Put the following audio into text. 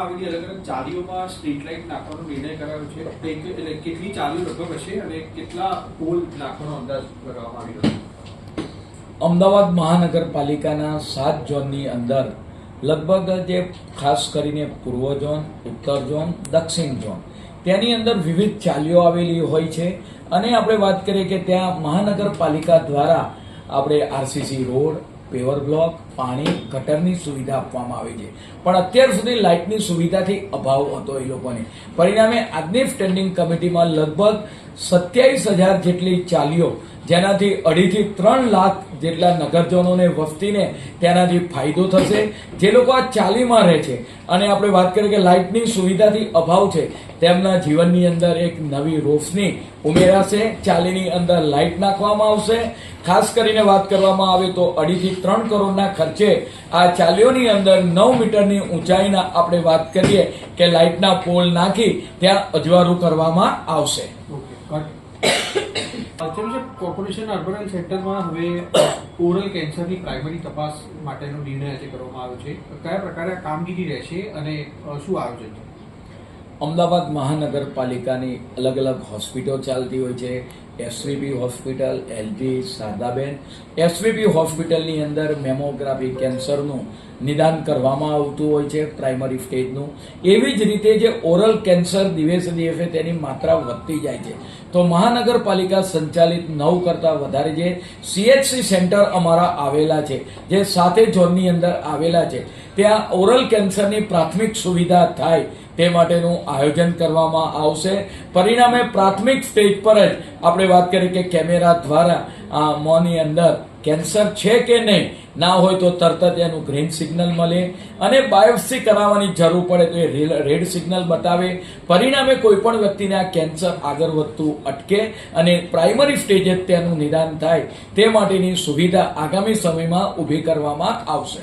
આવેલી અલગ અલગ ચાલીઓમાં સ્ટ્રીટ લાઇટ નાખવાનો નિર્ણય કરાયો છે. એટલે કેટલી ચાલીઓ લગભગ હશે અને કેટલા પોલ નાખવાનો અંદાજ લગાવવામાં આવી રહ્યો છે? અમદાવાદ મહાનગરપાલિકાના 7 ઝોનની અંદર લગભગ જે ખાસ કરીને પૂર્વ ઝોન, ઉત્તર ઝોન, દક્ષિણ ઝોન તેની અંદર વિવિધ ચાલીઓ આવેલી હોય છે. અને આપણે વાત કરીએ કે ત્યાં મહાનગરપાલિકા દ્વારા આપણે આરસીસી રોડ, પેવર બ્લોક, પાણી, ગટરની સુવિધા આપવામાં આવી છે. પણ અત્યાર સુધી લાઇટની સુવિધાથી અભાવ હતો એ લોકોને. પરિણામે આજની સ્ટેન્ડિંગ કમિટીમાં લગભગ 27,000 જેટલી ચાલીઓ, જેનાથી 2.5 થી 3 લાખ જેટલા નગરજનોને વસ્તીને તેનાથી ફાયદો થશે. જે લોકો આ ચાલીમાં રહે છે અને આપણે વાત કરીએ કે લાઇટની સુવિધાથી અભાવ છે, તેમના જીવનની અંદર એક નવી રોશની ઉમેરાશે. ચાલીની અંદર લાઇટ નાખવામાં આવશે. ખાસ કરીને વાત કરવામાં આવે તો 2.5 થી 3 કરોડના ખર્ચે આ ચાલીઓની અંદર 9 મીટરની ઊંચાઈના આપણે વાત કરીએ કે લાઇટના પોલ નાખી ત્યાં અજવાળું કરવામાં આવશે. કોર્પોરેશન અર્બન હેલ્થ સેન્ટરમાં હવે ઓરલ કેન્સરની પ્રાઇમરી તપાસ માટેનો નિર્ણય આજે કરવામાં આવ્યો છે. કયા પ્રકારે કામગીરી રહેશે અને શું આયોજન છે? અમદાવાદ મહાનગરપાલિકાની અલગ અલગ હોસ્પિટલો ચાલતી હોય છે. SVP hospital, LG, Shardaben. SVP હોસ્પિટલની અંદર મેમોગ્રાફી કેન્સરનું નિદાન કરવામાં આવતું હોય છે, પ્રાઇમરી સ્ટેજનું. એવી જ રીતે જે ઓરલ કેન્સર દિવસે દિવસે તેની માત્રા વધતી જાય છે, તો મહાનગરપાલિકા સંચાલિત 9 કરતાં વધારે જે સીએચસી સેન્ટર અમારા આવેલા છે, જે 7 ઝોનની અંદર આવેલા છે, ત્યાં ઓરલ કેન્સરની પ્રાથમિક સુવિધા થાય તે માટેનું આયોજન કરવામાં આવશે. પરિણામે પ્રાથમિક સ્ટેજ પર જ આપણે વાત કરીએ કે કેમેરા દ્વારા મોંની અંદર કેન્સર છે કે નહીં, ના હોય તો તરત જ એનું ગ્રીન સિગ્નલ મળે અને બાયોપ્સી કરાવવાની જરૂર પડે તો એ રેડ સિગ્નલ બતાવે. પરિણામે કોઈ પણ વ્યક્તિને આ કેન્સર આગળ વધતું અટકે અને પ્રાઇમરી સ્ટેજે તેનું નિદાન થાય તે માટેની સુવિધા આગામી સમયમાં ઊભી કરવામાં આવશે.